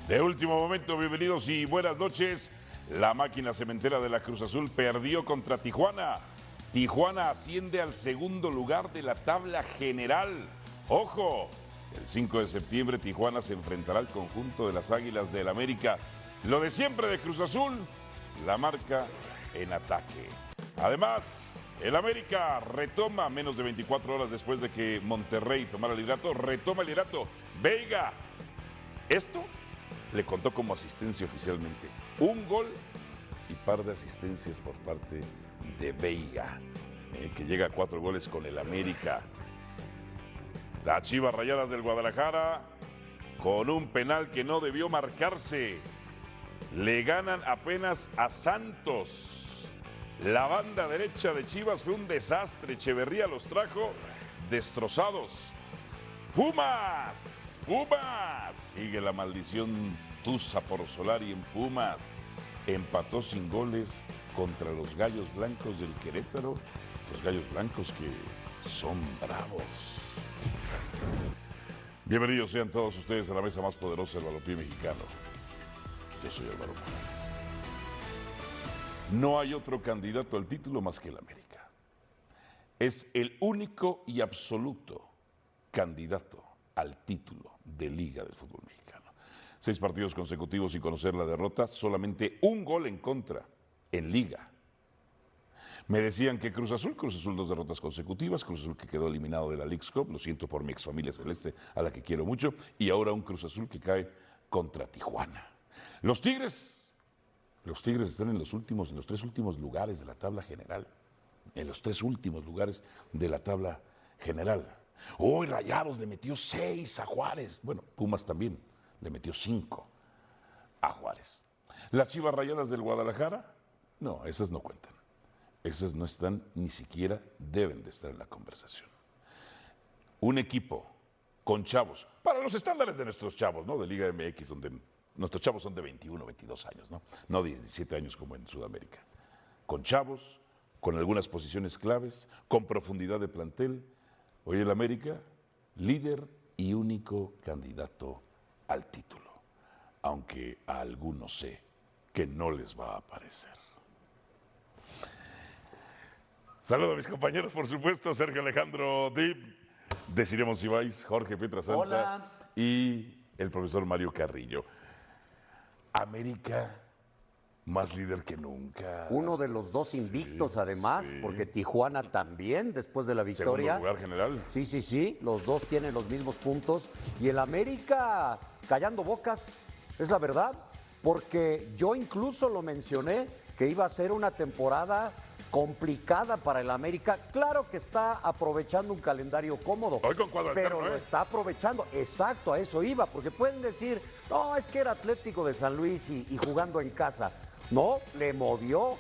De último momento, bienvenidos y buenas noches. La máquina cementera de la Cruz Azul perdió contra Tijuana. Tijuana asciende al segundo lugar de la tabla general. ¡Ojo! El 5 de septiembre Tijuana se enfrentará al conjunto de las Águilas del América. Lo de siempre de Cruz Azul, la marca en ataque. Además, el América retoma menos de 24 horas después de que Monterrey tomara el liderato. Retoma el liderato. Veiga. Esto le contó como asistencia oficialmente. Un gol y par de asistencias por parte de Veiga, que llega a 4 goles con el América. Las Chivas Rayadas del Guadalajara, con un penal que no debió marcarse, le ganan apenas a Santos. La banda derecha de Chivas fue un desastre. Echeverría los trajo destrozados. ¡Pumas! ¡Pumas! Sigue la maldición tusa por Solari en Pumas. Empató sin goles contra los Gallos Blancos del Querétaro. Estos Gallos Blancos que son bravos. Bienvenidos sean todos ustedes a la mesa más poderosa del balompié mexicano. Yo soy Álvaro Morales. No hay otro candidato al título más que el América. Es el único y absoluto candidato al título de Liga del Fútbol Mexicano. 6 partidos consecutivos sin conocer la derrota, solamente un gol en contra en Liga. Me decían que Cruz Azul 2 derrotas consecutivas, Cruz Azul que quedó eliminado de la Leagues Cup, lo siento por mi exfamilia celeste, a la que quiero mucho, y ahora un Cruz Azul que cae contra Tijuana. Los Tigres están en los 3 últimos lugares de la tabla general, en los 3 últimos lugares de la tabla general. Hoy Rayados le metió 6 a Juárez, bueno, Pumas también le metió 5 a Juárez. Las Chivas Rayadas del Guadalajara, no, esas no cuentan. Esas no están, ni siquiera deben de estar en la conversación. Un equipo con chavos, para los estándares de nuestros chavos, ¿no? De Liga MX, donde nuestros chavos son de 21, 22 años, ¿no? No 17 años como en Sudamérica. Con chavos, con algunas posiciones claves, con profundidad de plantel. Hoy el América, líder y único candidato al título. Aunque a algunos sé que no les va a parecer. Saludo a mis compañeros, por supuesto, Sergio Alejandro Dip, Desiree Monsiváis, Jorge Pietrasanta. Hola. Y el profesor Mario Carrillo. América más líder que nunca. Uno de los 2 invictos, además, porque Tijuana también, después de la victoria. Segundo lugar general. Sí, los 2 tienen los mismos puntos. Y el América callando bocas, es la verdad, porque yo incluso lo mencioné, que iba a ser una temporada complicada para el América. Claro que está aprovechando un calendario cómodo. Hoy con cuadro pero alterno, lo está aprovechando. Exacto, a eso iba, porque pueden decir, no, es que era Atlético de San Luis y jugando en casa. No, le movió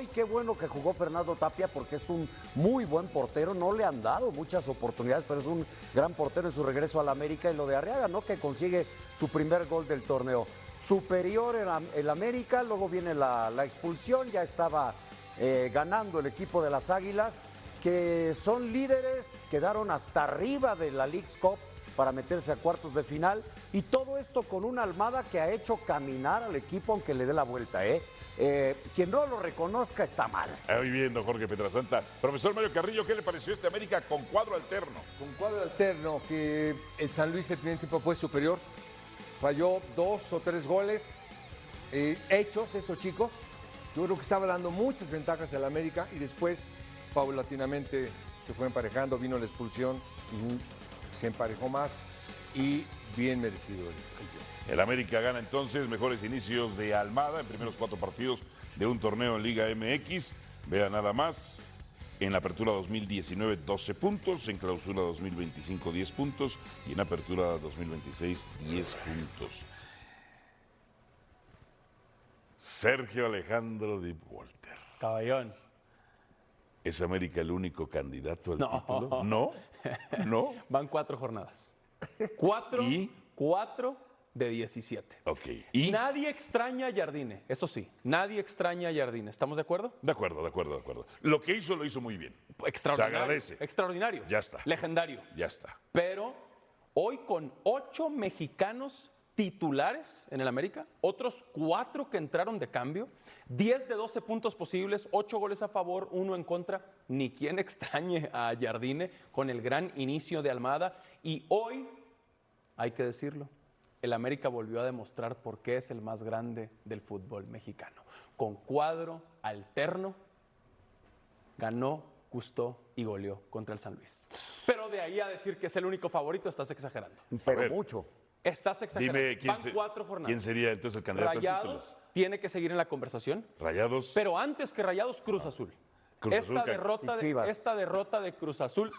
y qué bueno que jugó Fernando Tapia porque es un muy buen portero. No le han dado muchas oportunidades, pero es un gran portero en su regreso al América. Y lo de Arriaga, ¿no? Que consigue su primer gol del torneo. Superior el América, luego viene la expulsión, ya estaba ganando el equipo de las Águilas, que son líderes, quedaron hasta arriba de la Leagues Cup para meterse a cuartos de final, y todo esto con una Almada que ha hecho caminar al equipo aunque le dé la vuelta. Quien no lo reconozca está mal. Ahí viendo Jorge Pietrasanta. Profesor Mario Carrillo, ¿qué le pareció este América con cuadro alterno? Con cuadro alterno, que el San Luis el primer tiempo fue superior, falló 2 o 3 goles hechos estos chicos. Yo creo que estaba dando muchas ventajas al América y después paulatinamente se fue emparejando, vino la expulsión, se emparejó más y bien merecido el campeón. El América gana entonces, mejores inicios de Almada en primeros 4 partidos de un torneo en Liga MX. Vea nada más, en Apertura 2019 12 puntos, en Clausura 2025 10 puntos y en Apertura 2026 10 puntos. Sergio Alejandro Dip Walter. Caballón. ¿Es América el único candidato al título? No. Van 4 jornadas. 4 de 17. Ok. ¿Y? Nadie extraña a Jardine, eso sí, nadie extraña a Jardine. ¿Estamos de acuerdo? De acuerdo. Lo que hizo, lo hizo muy bien. Extraordinario. Se agradece. Extraordinario. Ya está. Legendario. Ya está. Pero hoy con 8 mexicanos titulares en el América, otros 4 que entraron de cambio, 10 de 12 puntos posibles, 8 goles a favor, 1 en contra. Ni quien extrañe a Jardine con el gran inicio de Almada. Y hoy, hay que decirlo, el América volvió a demostrar por qué es el más grande del fútbol mexicano. Con cuadro alterno, ganó, gustó y goleó contra el San Luis. Pero de ahí a decir que es el único favorito, estás exagerando. Pero ver. mucho. Estás exagerando. Dime Van 4 jornadas. quién sería entonces el candidato al título. Rayados tiene que seguir en la conversación, Rayados. pero antes que Rayados, Cruz Azul. Cruz Azul, esta, que- derrota y Chivas. esta derrota de Cruz Azul,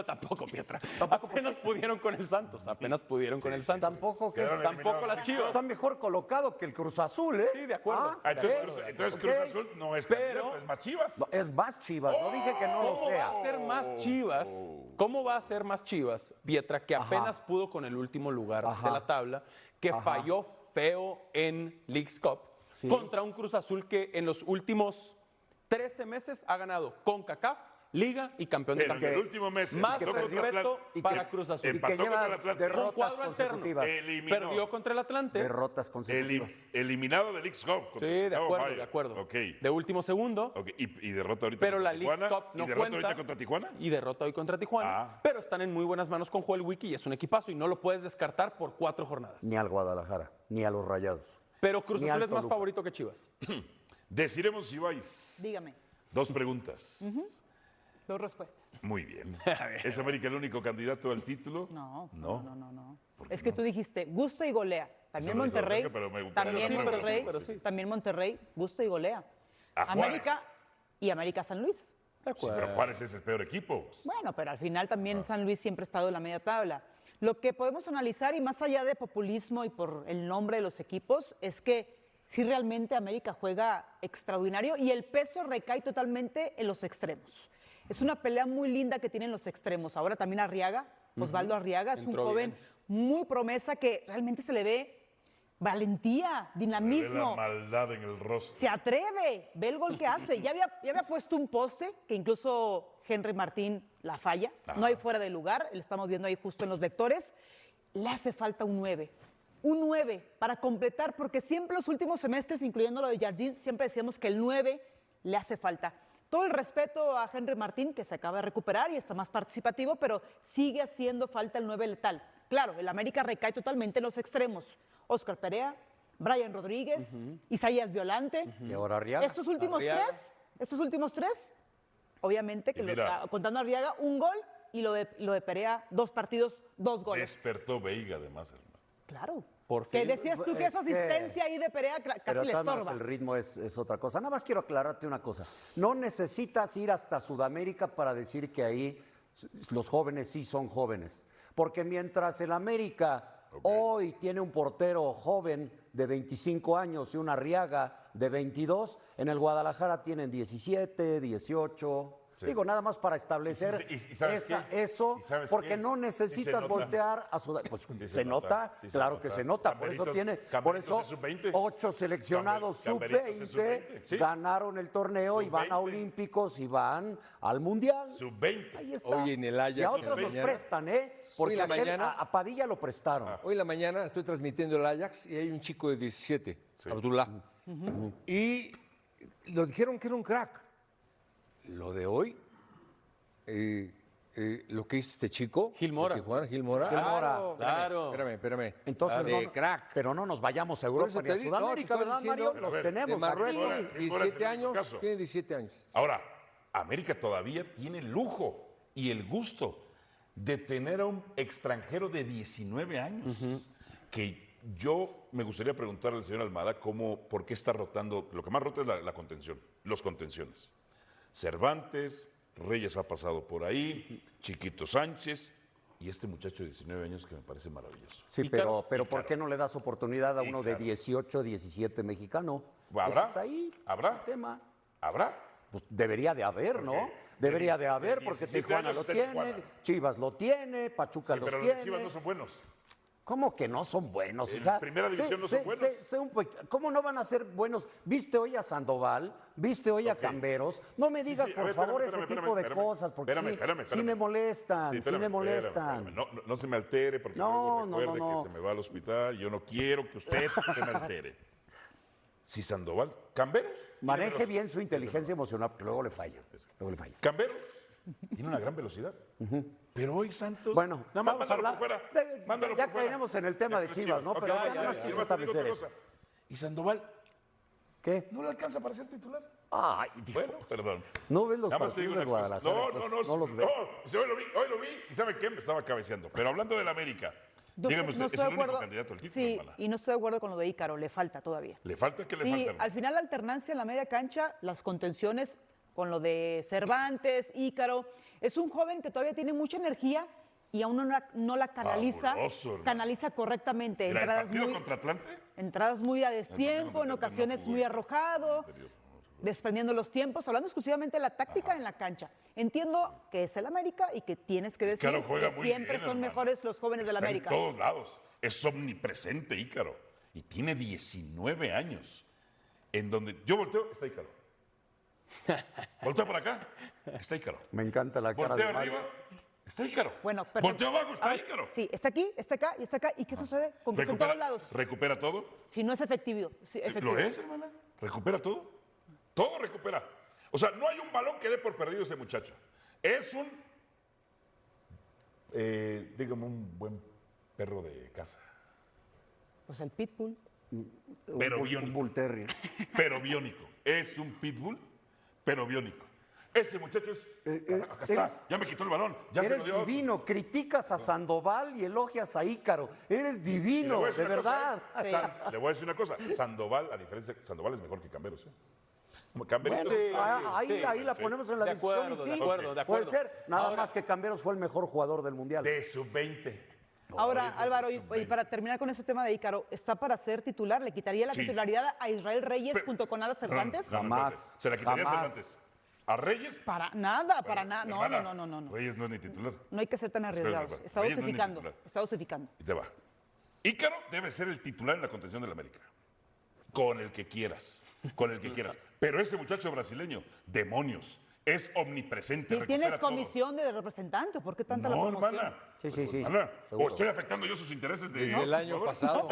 tampoco, Pietra. Apenas pudieron con el Santos, apenas pudieron con el Santos. Tampoco que Quedaron Tampoco eliminados. las Chivas. está mejor colocado que el Cruz Azul, ¿eh? Sí, de acuerdo. Ah, entonces, ok. entonces Ok. Cruz Azul no es Pero- candidato, es más Chivas. No, es más Chivas, no dije que no lo ¿Cómo sea. va a ser más Chivas? ¿Cómo va a ser más Chivas, Pietra, que apenas pudo con el último lugar Ajá. de la tabla, que falló feo en Leagues Cup Sí. contra un Cruz Azul que en los últimos 13 meses ha ganado CONCACAF, Liga y campeón de Pero en campeones. el último mes Más empató contra respeto Atlante. para Cruz Azul. Y que Empató lleva contra el Atlante. Con derrotas cuadro alterno. consecutivas. Eliminó. Perdió contra el Atlante. Derrotas consecutivas. Eliminado de Leagues Cup. contra Sí, de Chicago acuerdo, Fire. de acuerdo. Ok. De último segundo. Ok, y derrota ahorita Pero contra la Leagues Tijuana. Cup no ¿Y derrota cuenta. ahorita contra Tijuana? Y derrota hoy contra Tijuana. Ah. Pero están en muy buenas manos con Joel Wiki y es un equipazo y no lo puedes descartar por 4 jornadas. Ni al Guadalajara, ni a los Rayados. Pero Cruz Ni Azul al es más Toluca. favorito que Chivas. Deciremos si vais. Dígame, 2 preguntas. 2 respuestas. Muy bien. ¿Es América el único candidato al título? No, No. no. ¿Por qué Es que no? tú dijiste gusto y golea. También Eso lo dijo Monterrey, Jorge, pero me- también pero Monterrey, sí, pero sí. también Monterrey, gusto y golea. A Juárez. América y América San Luis. Sí, pero Juárez es el peor equipo. Bueno, pero al final también San Luis siempre ha estado en la media tabla. Lo que podemos analizar, y más allá de populismo y por el nombre de los equipos, es que sí realmente América juega extraordinario y el peso recae totalmente en los extremos. Es una pelea muy linda que tienen los extremos. Ahora también Arriaga, Osvaldo Arriaga, es un Entró joven bien. muy promesa que realmente se le ve valentía, Ve la dinamismo. maldad en el rostro. Se atreve, ve el gol que hace. Ya había puesto un poste que incluso Henry Martín la falla. No hay fuera de lugar, lo estamos viendo ahí justo en los vectores. Le hace falta un 9. Un 9 para completar, porque siempre los últimos semestres, incluyendo lo de Jardín, siempre decíamos que el 9 le hace falta. Todo el respeto a Henry Martín, que se acaba de recuperar y está más participativo, pero sigue haciendo falta el 9 letal. Claro, el América recae totalmente en los extremos. Óscar Perea, Brian Rodríguez, Isaías Violante. Y ahora Arriaga. Estos últimos Arriaga. tres, obviamente, que Y mira. contando a Arriaga, un gol y lo de Perea, 2 partidos, 2 goles. Despertó Veiga, además, hermano. Claro. Por Que fin. decías tú que Es esa que- asistencia ahí de Perea Pero casi de le todas maneras estorba. el ritmo es otra cosa. Nada más quiero aclararte una cosa. No necesitas ir hasta Sudamérica para decir que ahí los jóvenes sí son jóvenes. Porque mientras el América hoy tiene un portero joven de 25 años y una Arriaga de 22, en el Guadalajara tienen 17, 18. Sí. Digo, nada más para establecer ¿Y sabes qué? eso, ¿Y sabes porque qué? no Sí se necesitas nota. voltear a Sudamérica. Pues Sí se nota, sí se claro nota. que se nota. Por eso Camberitos- por eso Camberitos es sub-20. 8 seleccionados Camberitos es sub-20 sub-20, sí. ganaron el torneo y van a Sub-20. Olímpicos y van al Mundial. Sub-20. Ahí está. Oye, en el Ajax y a otros en la los mañana. prestan, ¿eh? Porque Hoy en la aquel- mañana- a Padilla lo prestaron. Hoy en la mañana estoy transmitiendo el Ajax y hay un chico de 17, Abdullah. Y lo dijeron que era un crack. Lo de hoy, lo que hizo este chico. Gil Mora. de Tijuana, Gil Mora. Claro, claro. Espérame. Entonces, de no, crack. pero no nos vayamos a Por Europa eso ni a te digo, no, te Sudamérica, estoy ¿verdad, diciendo- Mario? Pero a Los ver, tenemos de a Martín, Rueda. Mora. 17 años, caso. tiene 17 años. Ahora, América todavía tiene el lujo y el gusto de tener a un extranjero de 19 años. Que yo me gustaría preguntarle al señor Almada por qué está rotando. Lo que más rota es la contención, los contenciones. Cervantes, Reyes ha pasado por ahí, Chiquito Sánchez y este muchacho de 19 años que me parece maravilloso. Sí, Y pero, claro, pero y ¿por claro. qué no le das oportunidad a Y uno de claro. 18, 17 mexicano? ¿Habrá? Ese es ahí ¿Habrá? el tema. ¿Habrá? Pues debería de haber, ¿no? Porque Debería de de haber, porque 17 Tijuana años los está tiene, Tijuana. Chivas lo tiene, Pachuca Sí, los pero los tiene. de Chivas no son buenos. ¿Cómo que no son buenos? En primera división no son buenos. ¿Cómo no van a ser buenos? ¿Viste hoy a Sandoval? ¿Viste hoy a Camberos? No me digas, A por ver, favor, espérame, ese tipo de cosas, porque sí me molestan, Sí, sí espérame, me molestan. espérame. No se me altere porque No, luego recuerde no. que se me va al hospital. Yo no quiero que usted se me altere. Si Sandoval, Camberos. Maneje bien su inteligencia emocional, porque luego le falla. Camberos tiene una gran velocidad. Pero hoy Santos. Bueno, nada más vamos a mándalo hablar. por fuera. Mándalo Ya por fuera. caeremos en el tema de Chivas, ¿no? Ok, Pero ya, nada más ya, quise ya, te digo otra establecer eso. cosa. ¿Y Sandoval ¿Qué? no le alcanza para ser titular? Ay, Dios. Bueno, perdón. ¿No ves los Nada más te digo partidos de una cosa. Guadalajara? No los ves. hoy lo vi y ¿sabe qué? Me estaba cabeceando. Pero hablando del América, dígame usted, es el único candidato al título, Sí, hermana. y no estoy de acuerdo con lo de Ícaro, le falta todavía. ¿Le falta? ¿Qué le Sí, falta, hermana? al final la alternancia en la media cancha, las contenciones con lo de Cervantes, Ícaro, es un joven que todavía tiene mucha energía y aún no la canaliza, Fabuloso, hermano. canaliza correctamente. Mira, el partido contra Atlante. Entradas muy a partido destiempo, contra en Atlante ocasiones no jugó. muy arrojado, desprendiendo los tiempos, hablando exclusivamente de la táctica en la cancha. Entiendo que es el América y que tienes que decir Ícaro juega que muy siempre bien, son hermano. mejores los jóvenes del Está América. en todos lados. Es omnipresente Ícaro. Y tiene 19 años. En donde yo volteo, está Ícaro. Volteo para acá, está Ícaro. Me encanta la cara Volteo de Mario. arriba, está Ícaro. Bueno, perfecto. Volteo abajo, A está ver, Ícaro. Sí, está aquí, está acá y está acá. ¿Y qué sucede? Con que en todos lados. Recupera todo. Si no es efectivo. Sí, efectivo. Lo es, hermana. Recupera todo. Todo recupera. O sea, no hay un balón que dé por perdido ese muchacho. Es un, dígame, un buen perro de casa. Pues el pitbull. Pero Un biónico. Bull Terrier. Pero biónico. Es un pitbull, pero biónico. Ese muchacho es. Acá está. Ya me quitó el balón. Ya se lo Eres dio. otro. divino, criticas a Sandoval y elogias a Ícaro. Eres Y le divino, voy a decir de una verdad. cosa, le voy a decir una cosa. Sandoval, a diferencia, Sandoval es mejor que Camberos. Camberito Bueno, es- ahí la ponemos en la De discusión. acuerdo, y de sí, acuerdo, de puede acuerdo. ser. Nada Ahora- más que Camberos fue el mejor jugador del Mundial. de sub-20. Ahora, Ahorita Álvaro, de y sub-20. para terminar con ese tema de Ícaro, ¿está para ser titular? ¿Le quitaría la Sí. titularidad a Israel Reyes Pero- junto con Alas Cervantes? No, Jamás, espérate. Se la quitaría jamás. Cervantes. A Reyes. Para nada, para nada. No, hermana, no. Reyes no es ni titular. No hay que ser tan arriesgados. espera. Está Reyes no es ni dosificando. titular. Está dosificando. Y te va. Ícaro debe ser el titular en la contención del América. Con el que quieras. Con el que quieras. Pero ese muchacho brasileño, demonios, es omnipresente. ¿Tienes recupera todo. comisión de representante? ¿Por qué tanta la No, promoción? hermana. Sí, sí, sí. Hermana, seguro. o estoy afectando yo sus intereses de. Desde el año pasado.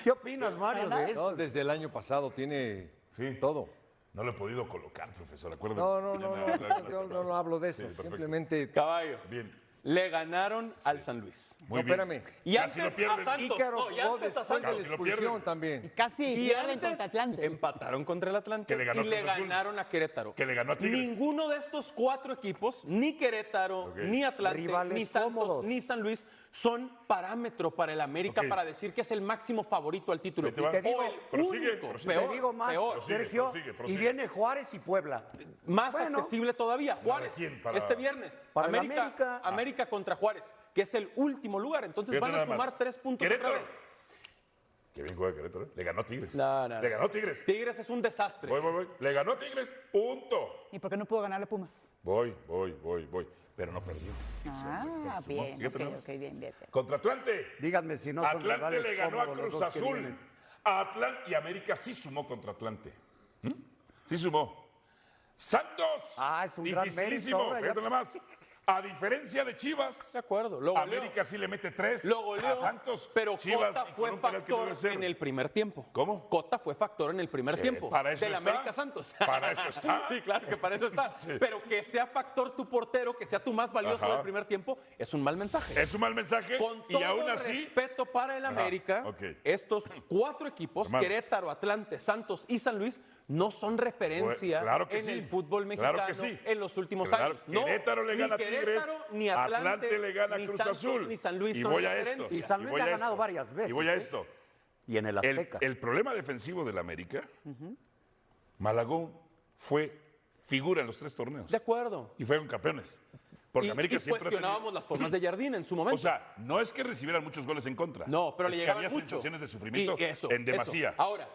¿Qué opinas, Mario, de esto? No, desde el año pasado tiene Sí. todo. No lo he podido colocar, profesor. Acuérdate. No, yo no hablo de eso. Sí, perfecto. Simplemente Caballo. Bien. Le ganaron al San Luis. Muy No, bien. espérame. Y Casi antes lo pierden. a Santos. Ícaro No, y jugó antes a después de la Casi lo expulsión pierden. también. Y casi Y pierden antes contra Atlante. empataron contra el Atlante Que le ganó y le Cruz Azul. ganaron a Querétaro. Que le ganó a Tigres. Ninguno de estos cuatro equipos, ni Querétaro, Ok. ni Atlante, Rivales ni Santos, cómodos. ni San Luis, son parámetro para el América Ok. para decir que es el máximo favorito al título. Y te va- te digo- o el prosigue, único, prosigue. peor, Te digo más, peor. Prosigue, Sergio, prosigue. y viene Juárez y Puebla. Más Bueno. accesible todavía, Juárez. quién? Para- Este viernes. Para el América, América. contra Juárez, que es el último lugar. Entonces Fíjate van a nada sumar más. 3 puntos Querétaro. otra vez. Qué bien juega Querétaro. ¿Eh? Le ganó a Tigres. No, no, Le no. ganó a Tigres. Tigres es un desastre. Voy. Le ganó a Tigres. Punto. ¿Y por qué no pudo ganarle a Pumas? Voy. Pero no perdió. Ah, Sumó. bien, Fíjate ok, nada más. ok, bien. Contra Atlante. Díganme si no son Atlante rivales le ganó a cómodos los Cruz dos que Azul. vienen. A Atlante y América sí sumó contra Atlante. ¿Mm? Sí sumó. Santos. Es un gran dificilísimo. mérito ahora, ya. Fíjate nada más. A diferencia de Chivas. De acuerdo. Lo goleó. América sí le mete 3 Lo goleó, a Santos. pero Chivas Cota y con fue un penal que no factor debe ser. en el primer tiempo. ¿Cómo? Cota fue factor en el primer Sí, tiempo. para eso del está. América Santos. Para eso está. Sí, claro que para eso está. Pero que sea factor tu portero, que sea tu más valioso Ajá. del primer tiempo, es un mal mensaje. Es un mal mensaje. Con y todo aún el así. respeto para el América, ok. estos 4 equipos, Hermano. Querétaro, Atlante, Santos y San Luis, no son referencia Claro que en sí. el fútbol Claro mexicano que sí. en los últimos Claro, años. No, Querétaro le ni gana a Tigres, Querétaro, ni Atlante, le gana a ni Cruz Santos, Azul. ni San Luis Y son voy a referencia. esto. Y San y Luis voy le ha a ganado esto, varias veces, Y voy a ¿eh? esto. Y en el Azteca. El problema defensivo del América, Malagón fue figura en los 3 torneos. De acuerdo. Y fueron campeones. Porque Y América siempre ha cuestionábamos tenido- las formas de Jardín en su momento. O sea, no es que recibieran muchos goles en contra. no, pero es le que llegaban había mucho. sensaciones de sufrimiento Y eso, en demasía. eso. Ahora,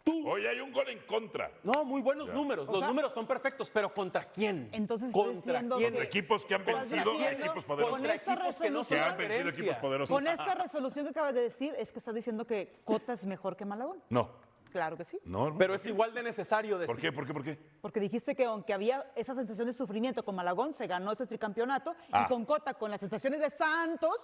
Hoy hay un gol en contra. No, muy buenos números. Los números son perfectos, pero ¿contra quién? Entonces estoy ¿Contra diciendo quién? que- Contra equipos que han vencido a diciendo- equipos con poderosos. esta equipos que no son Que han referencia. vencido equipos poderosos. Con esta resolución que acabas de decir, es que estás diciendo que Cota es mejor que Malagón. No, Claro que sí. no. Pero es igual de necesario decir. ¿Por qué? ¿Por qué? ¿Por qué? Porque dijiste que aunque había esa sensación de sufrimiento con Malagón, se ganó ese tricampeonato. Y con Cota, con las sensaciones de Santos,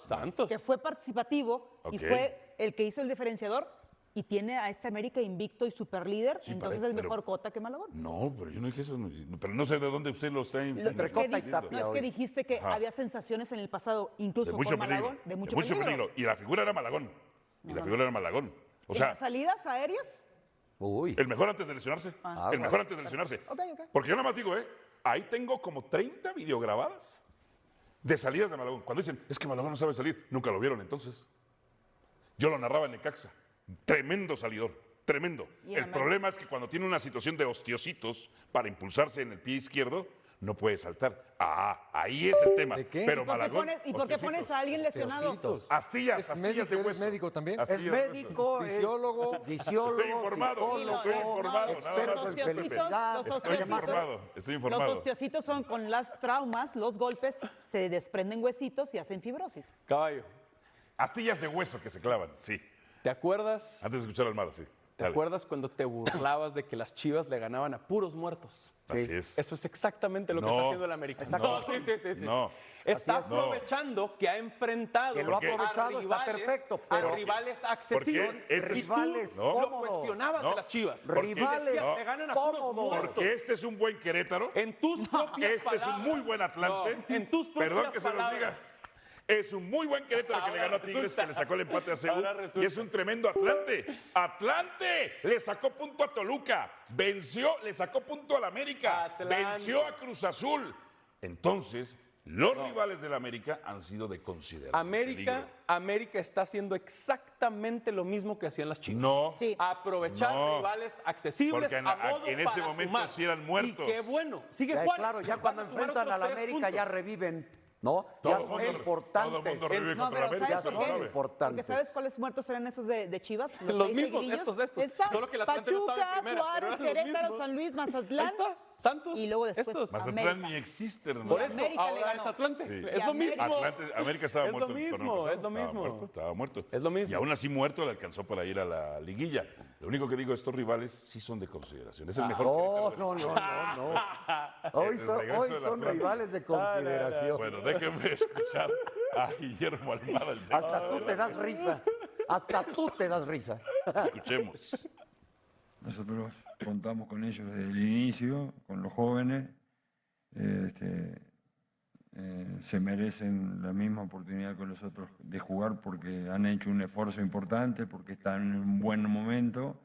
que fue participativo y Ok. fue el que hizo el diferenciador, y tiene a este América invicto y superlíder, Sí, entonces parece, es mejor pero- Cota que Malagón. No, pero yo no dije eso. Pero no sé de dónde usted lo está Entre Entre Cota y entendiendo. Tapia. No, es que hoy. dijiste que Ajá. había sensaciones en el pasado, incluso De mucho con peligro. Malagón, de mucho peligro. Y la figura era Malagón. Y la figura era Malagón. O ¿En sea, las salidas aéreas? Uy. el mejor antes de lesionarse. El mejor antes de lesionarse. Ok. Porque yo nada más digo, ahí tengo como 30 videograbadas de salidas de Malagón. Cuando dicen, es que Malagón no sabe salir, nunca lo vieron entonces. Yo lo narraba en Necaxa. Tremendo salidor, tremendo. Y en El América. problema es que cuando tiene una situación de ostiositos para impulsarse en el pie izquierdo, no puede saltar. Ahí es el tema. ¿De qué? Pero ¿Y por qué Malagón. pones a alguien lesionado? Osteocitos. Astillas, ¿Es astillas médico? de ¿Eres hueso. médico también? Es Astillas de hueso. médico, es Fisiólogo. fisiólogo, Estoy informado, psicólogo, estoy informado, nada experto más. en felicidad. Los Estoy osteocitos- informado, estoy Los informado. osteocitos son con las traumas, los golpes, se desprenden huesitos y hacen fibrosis. Caballo, Astillas de hueso que se clavan, sí. ¿te acuerdas? Antes de escuchar a Almada, sí. ¿Te acuerdas cuando te burlabas de que las Chivas le ganaban a puros muertos? Así es. Eso es exactamente lo que No. está haciendo el América. No. Sí. No. Está Así es. aprovechando que ha enfrentado Que lo ha Porque- aprovechado, a está rivales, perfecto, a pero rivales Porque accesibles. este Y es, tú rivales ¿no? lo cómodos. cuestionabas No. de las Chivas. Rivales Decías, se ganan a puros cómodos. muertos. Porque este es un buen Querétaro. En tus propias Este es un palabras. muy buen Atlante. No, en tus propias Perdón que se los diga. palabras. Es un muy buen Querétaro que le Ahora ganó a Tigres, resulta. que le sacó el empate a Seúl. Ahora resulta. Y es un tremendo Atlante. Atlante le sacó punto a Toluca. Venció, le sacó punto al América. Atlante. Venció a Cruz Azul. Entonces, los rivales del América han sido de considerable peligro. América está haciendo exactamente lo mismo que hacían las Chivas. No. Sí. Aprovechar No. rivales accesibles Porque a modo en ese para momento sumar. sí eran muertos. Y qué bueno. Sigue Ya, Juárez. claro, ya Van cuando a sumar enfrentan otros a la 3 América ya puntos. reviven, ¿no? Todo Ya el son mundo- todo el importantes. mundo revive No, contra pero la América, ¿sabes eso por lo qué? sabe. Importantes. Porque ¿sabes cuáles muertos eran esos de Chivas? Los seis mismos, seguidillos. estos. Está Solo que el Atlante no estaba en Pachuca, primera, pero Juárez, eran los Querétaro, mismos. San Luis, Mazatlán. Ahí está, Santos. Y luego después estos. Mazatlán América. ni existe, hermano. Por eso, América le ahora ganó. es Atlante. Sí. Es Y lo mismo. América estaba Es muerto. lo el torneo mismo, pasado. es lo mismo. Estaba muerto. Es lo mismo. Y aún así muerto le alcanzó para ir a la liguilla. Lo único que digo, estos rivales sí son de consideración. Es el mejor No, Querétaro del- no. Hoy El son, regreso hoy de la son Plata. rivales de consideración. Bueno, déjenme escuchar a Guillermo Almada. El técnico Hasta de tú la te das América. risa. Hasta tú te das risa. Escuchemos. Nosotros contamos con ellos desde el inicio, con los jóvenes. Se merecen la misma oportunidad que los otros de jugar porque han hecho un esfuerzo importante, porque están en un buen momento.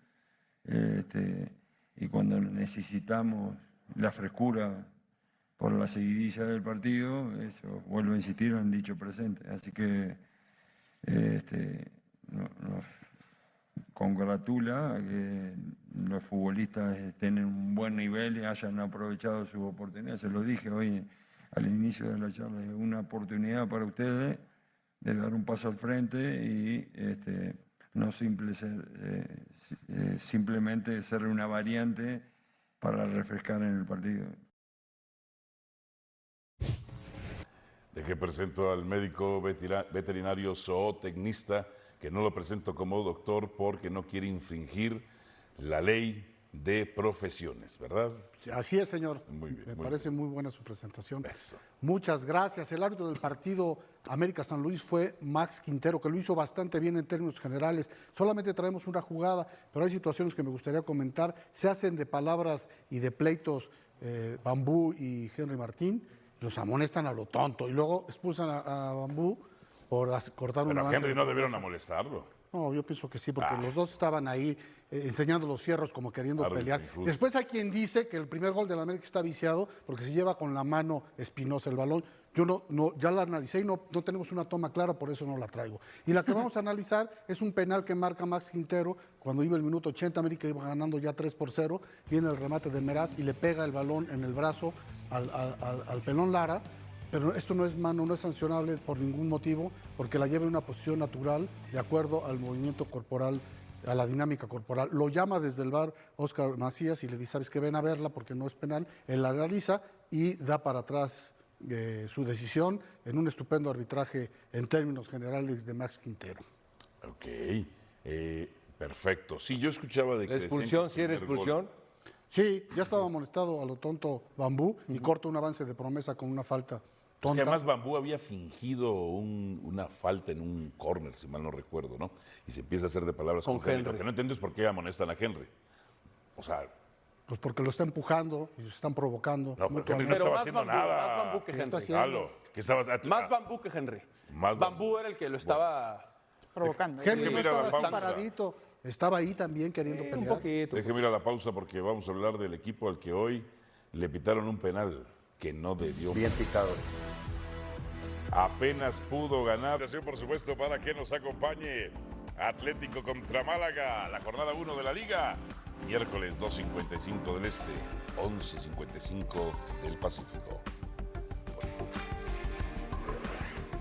Y cuando necesitamos la frescura por la seguidilla del partido, eso, vuelvo a insistir, han dicho presente. Así que nos congratula que los futbolistas estén en un buen nivel y hayan aprovechado su oportunidad. Se lo dije hoy al inicio de la charla, es una oportunidad para ustedes de dar un paso al frente y no simplemente ser una variante para refrescar en el partido. De que presento al médico veterinario zootecnista, que no lo presento como doctor porque no quiere infringir la ley de profesiones, ¿verdad? Así es, señor. Muy bien, Me muy parece muy buena su presentación. Eso. Muchas gracias. El árbitro del partido América-San Luis fue Max Quintero, que lo hizo bastante bien en términos generales. Solamente traemos una jugada, pero hay situaciones que me gustaría comentar. Se hacen de palabras y de pleitos Bambú y Henry Martín. Los amonestan a lo tonto y luego expulsan a Bambú por cortar un Pero a avance Henry de no progreso. debieron amonestarlo. No, yo pienso que sí, porque los dos estaban ahí enseñando los fierros como queriendo Claro, pelear. injusto. Después hay quien dice que el primer gol de la América está viciado porque se lleva con la mano Espinosa el balón. Yo ya la analicé y no tenemos una toma clara, por eso no la traigo. Y la que vamos a analizar es un penal que marca Max Quintero cuando iba el minuto 80, América iba ganando ya 3-0, viene el remate de Meraz y le pega el balón en el brazo al pelón Lara. Pero esto no es mano, no es sancionable por ningún motivo, porque la lleva en una posición natural, de acuerdo al movimiento corporal a la dinámica corporal. Lo llama desde el VAR Óscar Macías y le dice, ¿sabes qué? Ven a verla porque no es penal. Él la analiza y da para atrás su decisión en un estupendo arbitraje en términos generales de Max Quintero. Ok, perfecto. Sí, yo escuchaba de que... La expulsión, decían que si era el primer gol- expulsión. Sí, ya estaba amonestado a lo tonto Bambú y corta un avance de promesa con una falta Es que tonta. además Bambú había fingido una falta en un córner, si mal no recuerdo, ¿no? Y se empieza a hacer de palabras Con con Henry. Henry. Lo que no entiendo es por qué amonestan a Henry. O sea, Pues porque lo está empujando y se están provocando. no, porque Henry no mutuamente. estaba más haciendo Bambú, nada. más Bambú que ¿Qué está Henry. haciendo? Halo, que estabas... Más Bambú que Henry. Más Bambú Bambú. era el que lo estaba... Provocando. Henry Déjeme no ir a la estaba así pausa. paradito, estaba ahí también queriendo un pelear. poquito. Déjeme ir a la pausa porque vamos a hablar del equipo al que hoy le pitaron un penal que no debió. Bien picado. Apenas pudo ganar. Por supuesto, para que nos acompañe Atlético contra Málaga, la jornada 1 de la Liga. Miércoles 2:55 del Este, 11:55 del Pacífico.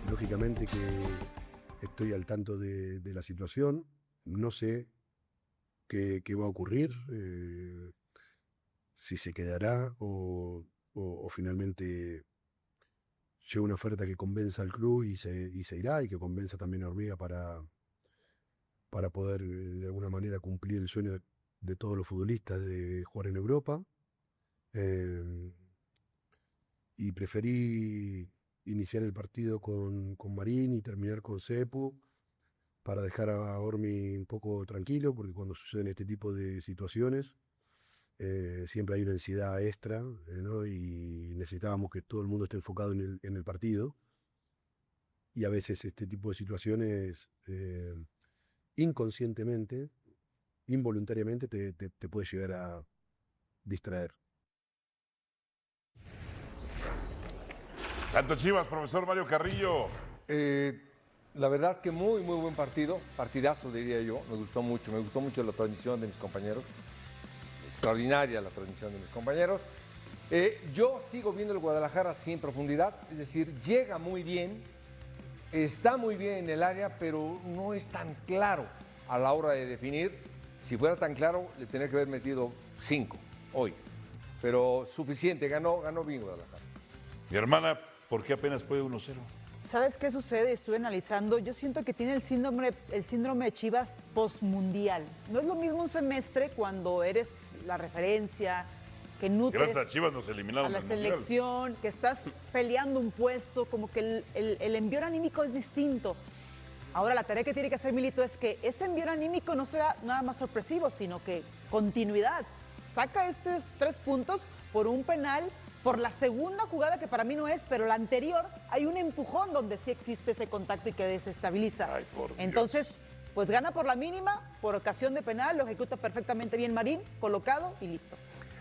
Lógicamente que estoy al tanto de la situación, no sé qué va a ocurrir, si se quedará o finalmente llega una oferta que convenza al club y se irá y que convenza también a Hormiga para poder de alguna manera cumplir el sueño de todos los futbolistas de jugar en Europa. Y preferí iniciar el partido con Marín y terminar con Cepu para dejar a Ormi un poco tranquilo, porque cuando suceden este tipo de situaciones siempre hay una ansiedad extra, ¿no? Y necesitábamos que todo el mundo esté enfocado en el partido. Y a veces este tipo de situaciones inconscientemente, involuntariamente, te puede llegar a distraer. Tanto Chivas, profesor Mario Carrillo. La verdad que muy buen partido, partidazo diría yo, me gustó mucho la transmisión de mis compañeros, extraordinaria la transmisión de mis compañeros. Yo sigo viendo el Guadalajara sin profundidad, es decir, llega muy bien, está muy bien en el área, pero no es tan claro a la hora de definir. Si fuera tan claro, le tenía que haber metido 5 hoy, pero suficiente, ganó bien Guadalajara. Mi hermana, ¿por qué apenas puede 1-0? ¿Sabes qué sucede? Estuve analizando. Yo siento que tiene el síndrome de Chivas postmundial. No es lo mismo un semestre cuando eres la referencia, que nutres Gracias a Chivas nos a eliminaron la del Mundial. selección, que estás peleando un puesto, como que el envío anímico es distinto. Ahora la tarea que tiene que hacer Milito es que ese envío anímico no sea nada más sorpresivo, sino que continuidad. Saca estos 3 puntos por un penal, por la segunda jugada que para mí no es, pero la anterior hay un empujón donde sí existe ese contacto y que desestabiliza. Ay, por Dios. Entonces, pues gana por la mínima, por ocasión de penal, lo ejecuta perfectamente bien Marín, colocado y listo.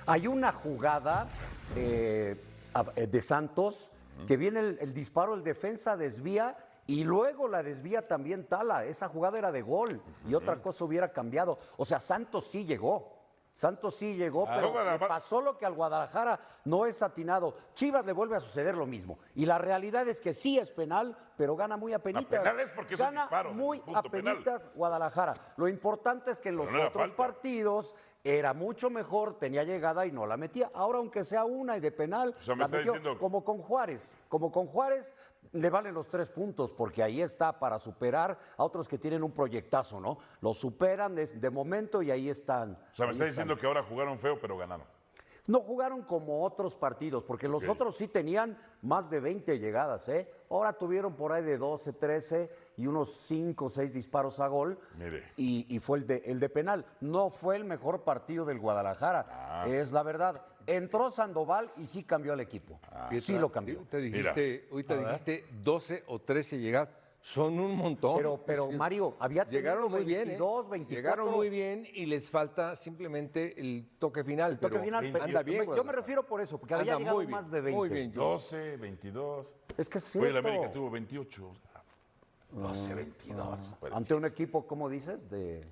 Hay una jugada de Santos que viene el disparo, el defensa desvía y luego la desvía también Tala. Esa jugada era de gol y otra cosa hubiera cambiado. O sea, Santos sí llegó. Pero toda la le pasó lo que al Guadalajara no es atinado. Chivas le vuelve a suceder lo mismo. Y la realidad es que sí es penal, pero gana muy apenitas. penal es porque es un gana disparo, muy punto penal. apenitas Guadalajara. Lo importante es que en los Pero no era otros falta. partidos era mucho mejor, tenía llegada y no la metía. Ahora, aunque sea una y de penal, O sea, me la está metió. diciendo- Como con Juárez. Le valen los 3 puntos, porque ahí está para superar a otros que tienen un proyectazo, ¿no? Lo superan de momento y ahí están. O sea, me Ahí está están. diciendo que ahora jugaron feo, pero ganaron. No jugaron como otros partidos, porque los Ok. otros sí tenían más de 20 llegadas, ¿eh? Ahora tuvieron por ahí de 12, 13 y unos 5 o 6 disparos a gol. Mire. Y fue el de penal. No fue el mejor partido del Guadalajara, es la verdad. Entró Sandoval y sí cambió al equipo. Sí lo cambió. Ahorita dijiste 12 o 13 llegadas. Son un montón. Pero Mario, había llegaron tenido muy bien, 22, 24. Llegaron muy bien y les falta simplemente el toque final. Toque pero final, pero anda bien. yo me Guadalajara. refiero por eso, porque había Anda llegado muy bien, más de 20. muy bien. 12, 22. Es que es Hoy el cierto. América tuvo 28. 12, 22. Bueno, Ante un equipo, ¿cómo dices? De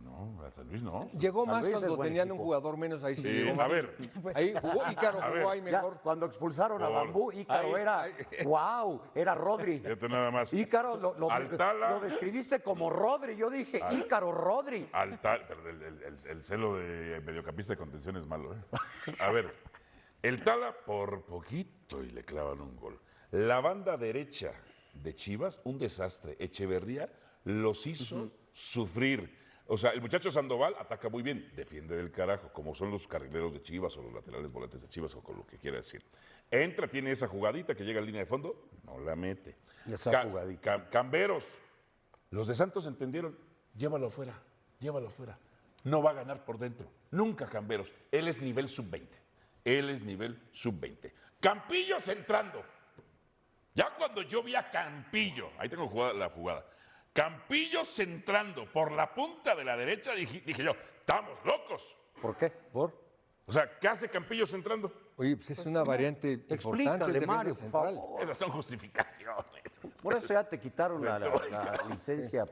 No, a San Luis no. Llegó San más Luis es cuando buen tenían un equipo. jugador menos, ahí sí. Sí, llegó a más. ver, Ahí jugó Ícaro, A ver. jugó ahí Ya, mejor. cuando expulsaron a Por- Bambú, Ícaro era, wow, era Rodri. fíjate nada más. Ícaro lo Altala. describiste como Rodri. Yo dije, Ícaro Rodri. Pero el celo de mediocampista de contención es malo, ¿eh? A ver, el Tala por poquito y le clavan un gol. La banda derecha de Chivas, un desastre. Echeverría los hizo sufrir. O sea, el muchacho Sandoval ataca muy bien, defiende del carajo, como son los carrileros de Chivas o los laterales volantes de Chivas o con lo que quiera decir. Entra, tiene esa jugadita que llega a línea de fondo, no la mete. Esa jugadita. Camberos, los de Santos entendieron, llévalo afuera, llévalo afuera. No va a ganar por dentro, nunca Camberos. Él es nivel sub-20, él es nivel sub-20. Campillos entrando. Ya cuando yo vi a Campillo, ahí tengo la jugada. Campillos entrando por la punta de la derecha, dije yo, estamos locos. ¿Por qué? O sea, ¿qué hace Campillos entrando? Oye, pues es una variante importante. Explícale, es defensa Mario, por central. favor. Esas son justificaciones. Por eso ya te quitaron la licencia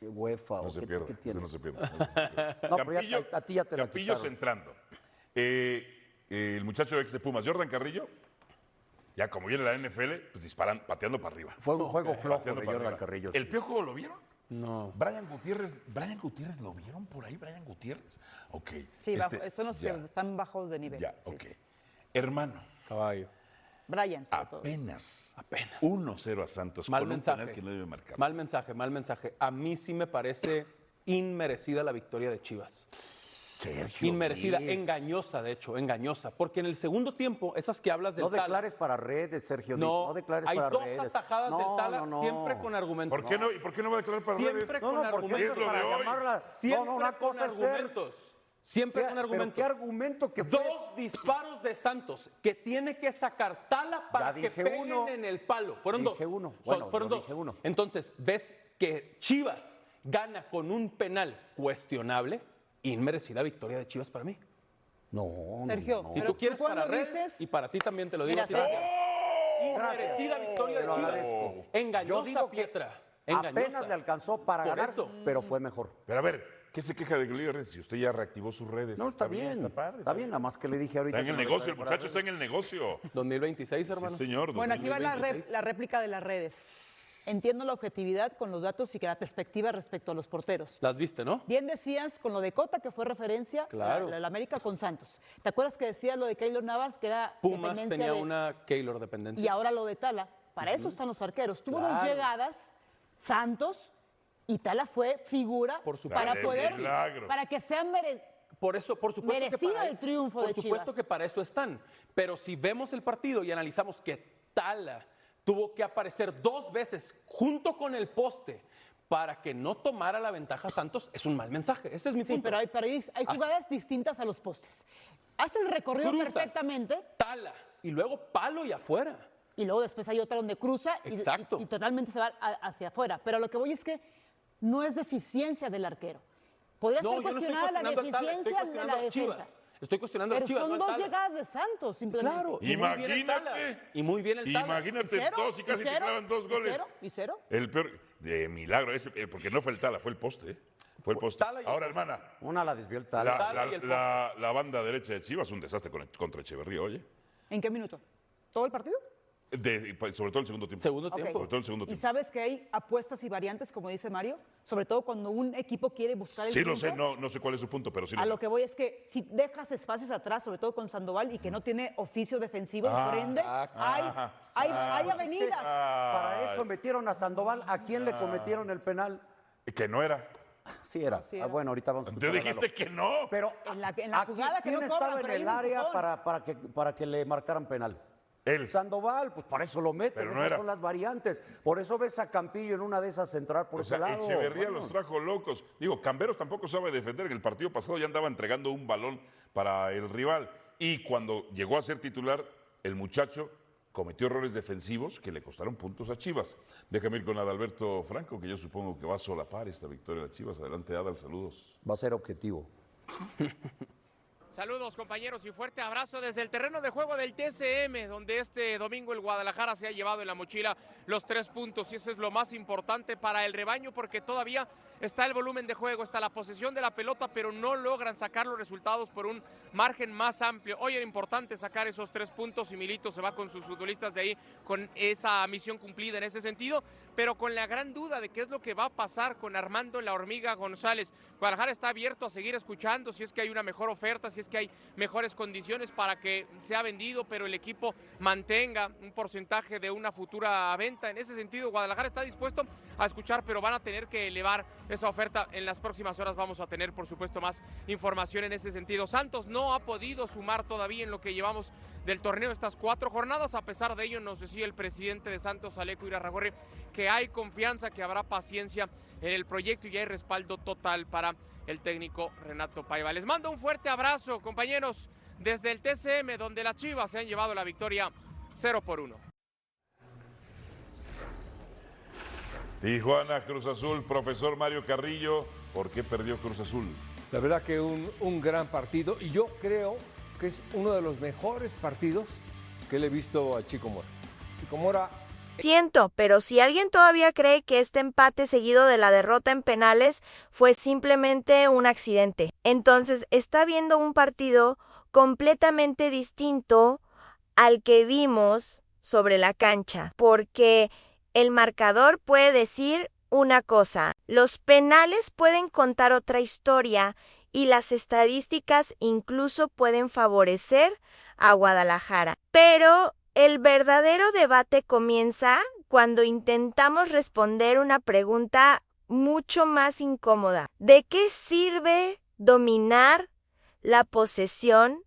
UEFA. No ¿o se qué- pierde, qué eso tienes? no se pierde. No se pierde. No, pero ya a ti ya te la Campillos quitaron. entrando. El muchacho ex de Pumas, Jordan Carrillo, ya como viene la NFL, pues disparan, pateando para arriba. Fue un juego flojo Pateando de para Jordan arriba. Carrillo. ¿El sí. Piojo lo vieron? No. Brian Gutiérrez, ¿lo vieron por ahí, Brian Gutiérrez? Ok. Sí, son los ya, que están bajos de nivel. Ya, sí. ok. Hermano, Caballo. Brian, sobre todo. apenas. Apenas. 1-0 a Santos Mal con mensaje. un penal que no debe marcar. Mal mensaje, mal mensaje. A mí sí me parece inmerecida la victoria de Chivas. Sergio Inmerecida, Díez. engañosa, de hecho, engañosa. Porque en el segundo tiempo, esas que hablas del No Tala. declares para redes, Sergio. Díez. No, No declares hay para dos redes. atajadas No, del Tala, no, no. siempre con argumentos. ¿Por qué no? ¿Y por qué no va a declarar para Siempre redes? con No, porque ¿Qué es esto lo es de para hoy? llamarlas. Siempre No, una con cosa es ser. argumentos. Siempre con ¿Pero argumentos. qué argumento que fue? Dos disparos de Santos que tiene que sacar Tala para Ya que dije peguen uno. en el palo. Fueron Dije dos. uno. Bueno, Fueron yo dos. dije uno. Entonces, ves que Chivas gana con un penal cuestionable. Inmerecida victoria de Chivas para mí. No, Sergio, no, no. Si Pero tú quieres tú cuando para redes, dices- y para ti también te lo digo. Mira, a ti, Sergio. Inmerecida victoria de Te lo Chivas. agradezco. Yo Engañosa, digo que Pietra. Engañosa. apenas le alcanzó para Por ganar, eso. pero fue mejor. Pero a ver, ¿qué se queja de Gley Redes si usted ya reactivó sus redes? No, está bien. Está padre. Está bien, nada más que le dije ahorita. Está en que el no negocio, el declare muchacho para está en el negocio. 2026, hermano. Sí, señor. Bueno, aquí va la 2026. réplica de las redes. Entiendo la objetividad con los datos y que la perspectiva respecto a los porteros. Las viste, ¿no? Bien decías con lo de Cota, que fue referencia Claro. a la América con Santos. ¿Te acuerdas que decías lo de Keylor Navas, que era Pumas dependencia tenía de- una Keylor dependencia. y ahora lo de Tala? Para eso están los arqueros. Tuvo dos Claro. llegadas, Santos, y Tala fue figura Por supuesto. para Dale, poder, milagro. para que sean Por eso, por supuesto que Merecido para, el triunfo por de supuesto Chivas. que para eso están. Pero si vemos el partido y analizamos que Tala tuvo que aparecer dos veces junto con el poste para que no tomara la ventaja Santos, es un mal mensaje. Ese es mi Sí, punto. pero hay jugadas distintas a los postes. Hace el recorrido Cruza. perfectamente Tala y luego palo y afuera. y luego después hay otra donde cruza Exacto. y totalmente se va hacia afuera. Pero lo que voy es que no es deficiencia del arquero. Podría ser No, yo no estoy cuestionada la cuestionando a Tala, estoy deficiencia de cuestionando la a Chivas. defensa. Estoy cuestionando Pero a Chivas, son no al dos Tala. llegadas de Santos, simplemente. Claro. y muy bien el Tala. Imagínate. Y muy bien el Tala. Imagínate ¿Y cero? dos y casi ¿Y te cero? clavan dos ¿Y goles. cero? ¿Y cero? El peor, de milagro, porque no fue el Tala, fue el poste. Fue el poste. Tala y el Ahora, poste. hermana, Una la desvió el Tala. Tala y el la banda derecha de Chivas, un desastre contra Echeverría, oye. ¿En qué minuto? ¿Todo el partido? Sobre todo el segundo tiempo. Segundo Ok. tiempo. Sobre todo el segundo Y tiempo. sabes que hay apuestas y variantes, como dice Mario, sobre todo cuando un equipo quiere buscar el Sí lo sé, triunfo. no sé cuál es su punto, pero sí A lo lo sé. que voy es que si dejas espacios atrás, sobre todo con Sandoval, y que no tiene oficio defensivo, por ende, hay avenidas. Para eso metieron a Sandoval. ¿A quién le cometieron el penal? Que no era. Sí era. Sí era. Bueno, ahorita vamos a Te escuchar a dijiste Lalo. que no. Pero En la ¿a jugada que quién no estaba cobran, en pero hay el un área empujón. para que le marcaran penal? Él. Sandoval, pues para eso lo meten. Pero no Esas era. son las variantes. Por eso ves a Campillo en una de esas entrar por O ese sea, lado. Echeverría Bueno. los trajo locos. Digo, Camberos tampoco sabe defender. En el partido pasado ya andaba entregando un balón para el rival. Y cuando llegó a ser titular, el muchacho cometió errores defensivos que le costaron puntos a Chivas. Déjame ir con Adalberto Franco, que yo supongo que va a solapar esta victoria de Chivas. Adelante, Adal, saludos. Va a ser objetivo. Saludos compañeros y fuerte abrazo desde el terreno de juego del TCM, donde este domingo el Guadalajara se ha llevado en la mochila los 3 puntos y eso es lo más importante para el rebaño porque todavía está el volumen de juego, está la posesión de la pelota, pero no logran sacar los resultados por un margen más amplio. Hoy era importante sacar esos 3 puntos y Milito se va con sus futbolistas de ahí con esa misión cumplida en ese sentido, pero con la gran duda de qué es lo que va a pasar con Armando La Hormiga González. Guadalajara está abierto a seguir escuchando si es que hay una mejor oferta, si es que hay mejores condiciones para que sea vendido, pero el equipo mantenga un porcentaje de una futura venta. En ese sentido, Guadalajara está dispuesto a escuchar, pero van a tener que elevar esa oferta. En las próximas horas vamos a tener, por supuesto, más información en ese sentido. Santos no ha podido sumar todavía en lo que llevamos del torneo estas 4 jornadas. A pesar de ello, nos decía el presidente de Santos, Alejo Irarrágorri, que hay confianza, que habrá paciencia en el proyecto y hay respaldo total para el técnico Renato Paiva. Les mando un fuerte abrazo, compañeros, desde el TCM, donde las Chivas se han llevado la victoria 0-1. Tijuana, Cruz Azul, profesor Mario Carrillo, ¿por qué perdió Cruz Azul? La verdad que un gran partido y yo creo que es uno de los mejores partidos que le he visto a Chico Mora. Chico Mora... Siento, pero si alguien todavía cree que este empate seguido de la derrota en penales fue simplemente un accidente, entonces está viendo un partido completamente distinto al que vimos sobre la cancha, porque el marcador puede decir una cosa, los penales pueden contar otra historia y las estadísticas incluso pueden favorecer a Guadalajara, pero el verdadero debate comienza cuando intentamos responder una pregunta mucho más incómoda. ¿De qué sirve dominar la posesión,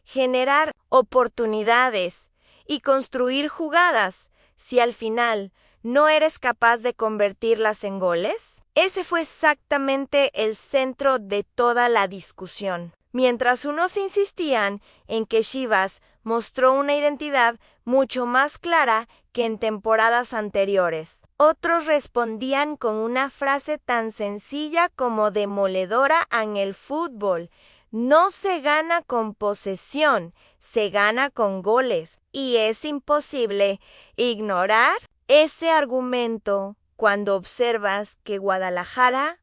generar oportunidades y construir jugadas si al final no eres capaz de convertirlas en goles? Ese fue exactamente el centro de toda la discusión. Mientras unos insistían en que Chivas mostró una identidad mucho más clara que en temporadas anteriores, otros respondían con una frase tan sencilla como demoledora en el fútbol: no se gana con posesión, se gana con goles. Y es imposible ignorar ese argumento cuando observas que Guadalajara